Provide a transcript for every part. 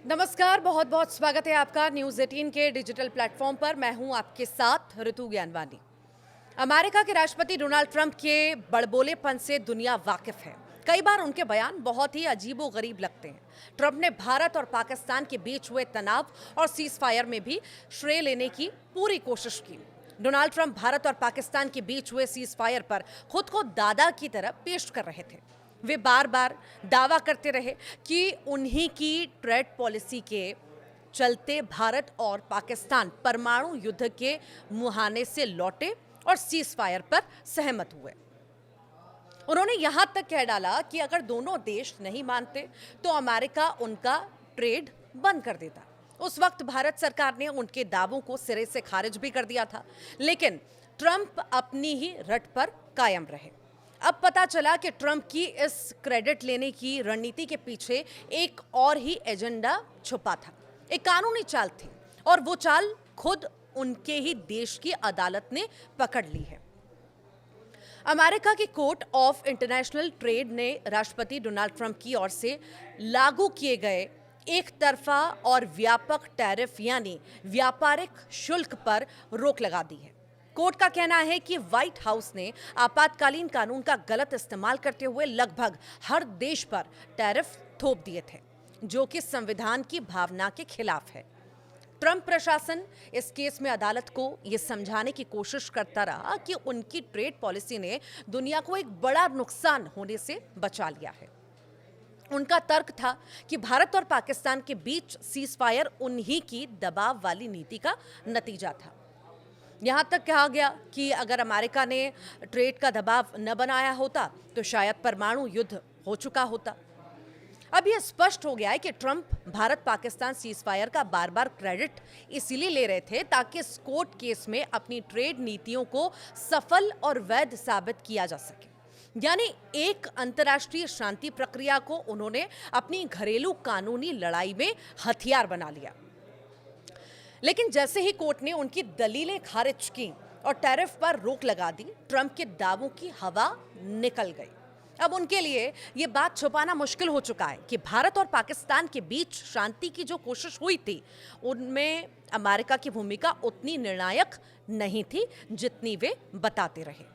नमस्कार, बहुत बहुत स्वागत है आपका न्यूज़ 18 के डिजिटल प्लेटफॉर्म पर। मैं हूं आपके साथ ऋतु ज्ञानवानी। अमेरिका के राष्ट्रपति डोनाल्ड ट्रंप के बड़बोलेपन से दुनिया वाकिफ है। कई बार उनके बयान बहुत ही अजीबोगरीब लगते हैं। ट्रंप ने भारत और पाकिस्तान के बीच हुए तनाव और सीज फायर में भी श्रेय लेने की पूरी कोशिश की। डोनाल्ड ट्रंप भारत और पाकिस्तान के बीच हुए सीज फायर पर खुद को दादा की तरह पेश कर रहे थे। वे बार बार दावा करते रहे कि उन्हीं की ट्रेड पॉलिसी के चलते भारत और पाकिस्तान परमाणु युद्ध के मुहाने से लौटे और सीज फायर पर सहमत हुए। उन्होंने यहां तक कह डाला कि अगर दोनों देश नहीं मानते तो अमेरिका उनका ट्रेड बंद कर देता। उस वक्त भारत सरकार ने उनके दावों को सिरे से खारिज भी कर दिया था, लेकिन ट्रंप अपनी ही रट पर कायम रहे। अब पता चला कि ट्रंप की इस क्रेडिट लेने की रणनीति के पीछे एक और ही एजेंडा छुपा था, एक कानूनी चाल थी, और वो चाल खुद उनके ही देश की अदालत ने पकड़ ली है। अमेरिका की कोर्ट ऑफ इंटरनेशनल ट्रेड ने राष्ट्रपति डोनाल्ड ट्रंप की ओर से लागू किए गए एक तरफा और व्यापक टैरिफ यानी व्यापारिक शुल्क पर रोक लगा दी है। कोर्ट का कहना है कि व्हाइट हाउस ने आपातकालीन कानून का गलत इस्तेमाल करते हुए लगभग हर देश पर टैरिफ थोप दिए थे, जो कि संविधान की भावना के खिलाफ है। ट्रंप प्रशासन इस केस में अदालत को यह समझाने की कोशिश करता रहा कि उनकी ट्रेड पॉलिसी ने दुनिया को एक बड़ा नुकसान होने से बचा लिया है। उनका तर्क था कि भारत और पाकिस्तान के बीच सीज फायर उन्हीं की दबाव वाली नीति का नतीजा था। यहां तक कहा गया कि अगर अमेरिका ने ट्रेड का दबाव न बनाया होता तो शायद परमाणु युद्ध हो चुका होता। अब यह स्पष्ट हो गया है कि Trump Bharat Pakistan cease fire का बार बार क्रेडिट इसीलिए ले रहे थे ताकि इस कोर्ट केस में अपनी ट्रेड नीतियों को सफल और वैध साबित किया जा सके। यानी एक अंतर्राष्ट्रीय शांति प्रक्रिया को उन्होंने अपनी घरेलू कानूनी लड़ाई में हथियार बना लिया। लेकिन जैसे ही कोर्ट ने उनकी दलीलें खारिज की और टैरिफ पर रोक लगा दी, ट्रंप के दावों की हवा निकल गई। अब उनके लिए ये बात छुपाना मुश्किल हो चुका है कि भारत और पाकिस्तान के बीच शांति की जो कोशिश हुई थी, उनमें अमेरिका की भूमिका उतनी निर्णायक नहीं थी जितनी वे बताते रहे।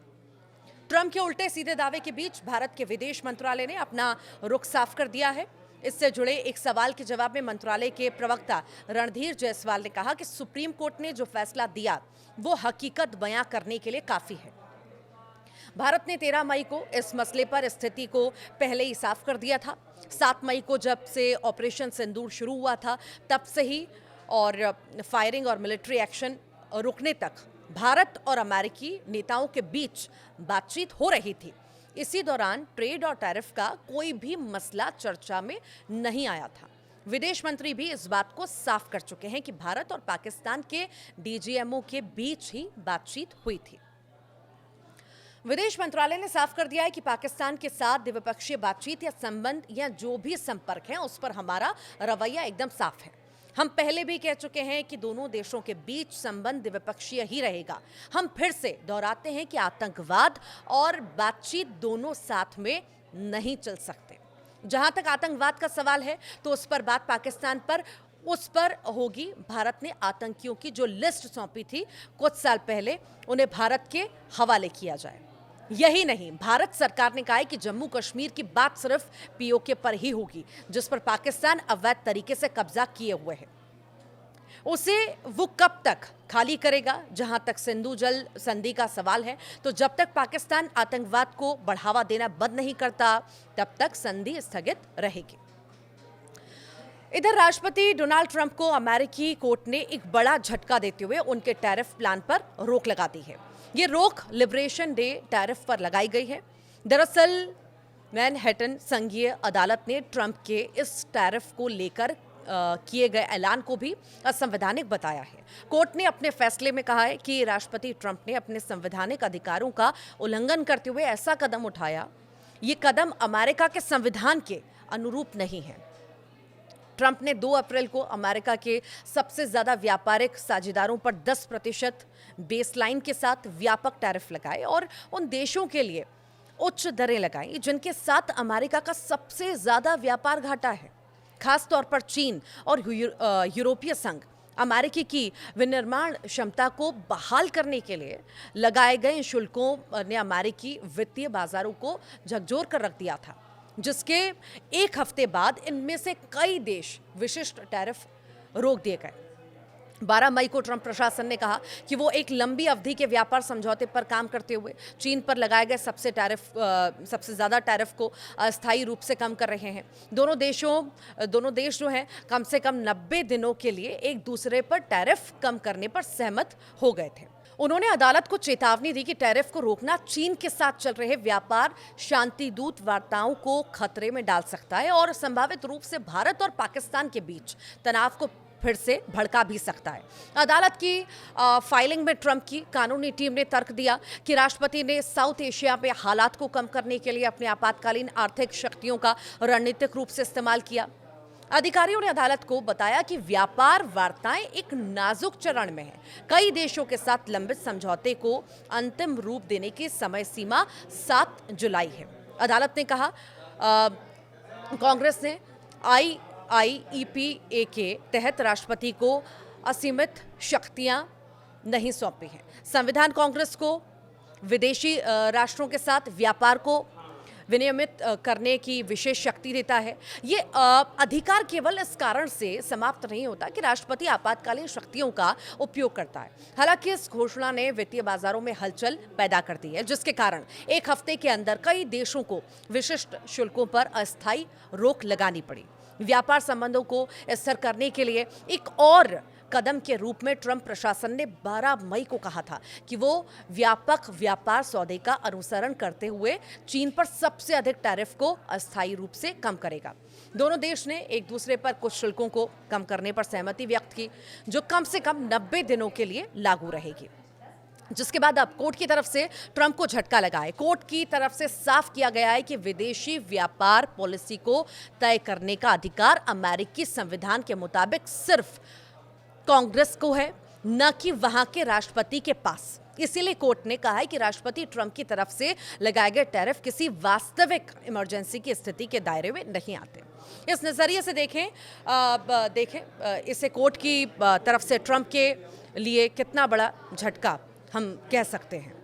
ट्रंप के उल्टे सीधे दावे के बीच भारत के विदेश मंत्रालय ने अपना रुख साफ कर दिया है। इससे जुड़े एक सवाल के जवाब में मंत्रालय के प्रवक्ता रणधीर जायसवाल ने कहा कि सुप्रीम कोर्ट ने जो फैसला दिया वो हकीकत बयां करने के लिए काफी है। भारत ने 13 मई को इस मसले पर स्थिति को पहले ही साफ कर दिया था। 7 मई को जब से ऑपरेशन सिंदूर शुरू हुआ था तब से ही और फायरिंग और मिलिट्री एक्शन रुकने तक भारत और अमेरिकी नेताओं के बीच बातचीत हो रही थी। इसी दौरान ट्रेड और टैरिफ का कोई भी मसला चर्चा में नहीं आया था। विदेश मंत्री भी इस बात को साफ कर चुके हैं कि भारत और पाकिस्तान के डीजीएमओ के बीच ही बातचीत हुई थी। विदेश मंत्रालय ने साफ कर दिया है कि पाकिस्तान के साथ द्विपक्षीय बातचीत या संबंध या जो भी संपर्क है उस पर हमारा रवैया एकदम साफ है। हम पहले भी कह चुके हैं कि दोनों देशों के बीच संबंध द्विपक्षीय ही रहेगा। हम फिर से दोहराते हैं कि आतंकवाद और बातचीत दोनों साथ में नहीं चल सकते। जहां तक आतंकवाद का सवाल है तो उस पर बात पाकिस्तान पर उस पर होगी। भारत ने आतंकियों की जो लिस्ट सौंपी थी कुछ साल पहले, उन्हें भारत के हवाले किया जाए। यही नहीं, भारत सरकार ने कहा है कि जम्मू कश्मीर की बात सिर्फ पीओके पर ही होगी, जिस पर पाकिस्तान अवैध तरीके से कब्जा किए हुए है। उसे वो कब तक खाली करेगा? जहां तक सिंधु जल संधि का सवाल है, तो जब तक पाकिस्तान आतंकवाद को बढ़ावा देना बंद नहीं करता तब तक संधि स्थगित रहेगी। इधर राष्ट्रपति डोनाल्ड ट्रंप को अमेरिकी कोर्ट ने एक बड़ा झटका देते हुए उनके टैरिफ प्लान पर रोक लगा दी है। ये रोक लिबरेशन डे टैरिफ पर लगाई गई है। दरअसल मैनहट्टन संघीय अदालत ने ट्रंप के इस टैरिफ को लेकर किए गए ऐलान को भी असंवैधानिक बताया है। कोर्ट ने अपने फैसले में कहा है कि राष्ट्रपति ट्रंप ने अपने संवैधानिक अधिकारों का उल्लंघन करते हुए ऐसा कदम उठाया। ये कदम अमेरिका के संविधान के अनुरूप नहीं है। ट्रंप ने 2 अप्रैल को अमेरिका के सबसे ज्यादा व्यापारिक साझेदारों पर 10% बेसलाइन के साथ व्यापक टैरिफ लगाए और उन देशों के लिए उच्च दरें लगाई जिनके साथ अमेरिका का सबसे ज्यादा व्यापार घाटा है। खास तौर पर चीन और यूरोपीय संघ अमेरिकी की विनिर्माण क्षमता को बहाल करने के लिए लगाए गए इन शुल्कों ने अमेरिकी वित्तीय बाजारों को झकझोर कर रख दिया था, जिसके एक हफ्ते बाद इनमें से कई देश विशिष्ट टैरिफ रोक दिए गए। 12 मई को ट्रंप प्रशासन ने कहा कि वो एक लंबी अवधि के व्यापार समझौते पर काम करते हुए चीन पर लगाए गए सबसे ज़्यादा टैरिफ को अस्थायी रूप से कम कर रहे हैं। दोनों देश जो हैं कम से कम 90 दिनों के लिए एक दूसरे पर टैरिफ कम करने पर सहमत हो गए थे। उन्होंने अदालत को चेतावनी दी कि टैरिफ को रोकना चीन के साथ चल रहे व्यापार शांति दूत वार्ताओं को खतरे में डाल सकता है और संभावित रूप से भारत और पाकिस्तान के बीच तनाव को फिर से भड़का भी सकता है। अदालत की फाइलिंग में ट्रंप की कानूनी टीम ने तर्क दिया कि राष्ट्रपति ने साउथ एशिया में हालात को कम करने के लिए अपने आपातकालीन आर्थिक शक्तियों का रणनीतिक रूप से इस्तेमाल किया। अधिकारियों ने अदालत को बताया कि व्यापार वार्ताएं एक नाजुक चरण में हैं। कई देशों के साथ लंबित समझौते को अंतिम रूप देने की समय सीमा 7 जुलाई है। अदालत ने कहा कांग्रेस ने IEPA के तहत राष्ट्रपति को असीमित शक्तियां नहीं सौंपी हैं। संविधान कांग्रेस को विदेशी राष्ट्रों के साथ व्यापार को विनियमित करने की विशेष शक्ति देता है। ये अधिकार केवल इस कारण से समाप्त नहीं होता कि राष्ट्रपति आपातकालीन शक्तियों का उपयोग करता है। हालांकि इस घोषणा ने वित्तीय बाजारों में हलचल पैदा कर दी है, जिसके कारण एक हफ्ते के अंदर कई देशों को विशिष्ट शुल्कों पर अस्थायी रोक लगानी पड़ी। व्यापार संबंधों को स्थिर करने के लिए एक और कदम के रूप में ट्रंप प्रशासन ने 12 मई को कहा था कि वो व्यापक व्यापार सौदे का अनुसरण करते हुए चीन पर सबसे अधिक टैरिफ को अस्थायी रूप से कम करेगा। दोनों देश ने एक दूसरे पर कुछ शुल्कों को कम करने पर सहमति व्यक्त की, जो कम से कम 90 दिनों के लिए लागू रहेगी। जिसके बाद अब कोर्ट की तरफ से ट्रंप को झटका लगा है। कोर्ट की तरफ से साफ किया गया है कि विदेशी व्यापार पॉलिसी को तय करने का अधिकार अमेरिकी संविधान के मुताबिक सिर्फ कांग्रेस को है, न कि वहां के राष्ट्रपति के पास। इसीलिए कोर्ट ने कहा है कि राष्ट्रपति ट्रंप की तरफ से लगाए गए टैरिफ किसी वास्तविक इमरजेंसी की स्थिति के दायरे में नहीं आते। इस नजरिए से देखें इसे कोर्ट की तरफ से ट्रंप के लिए कितना बड़ा झटका हम कह सकते हैं।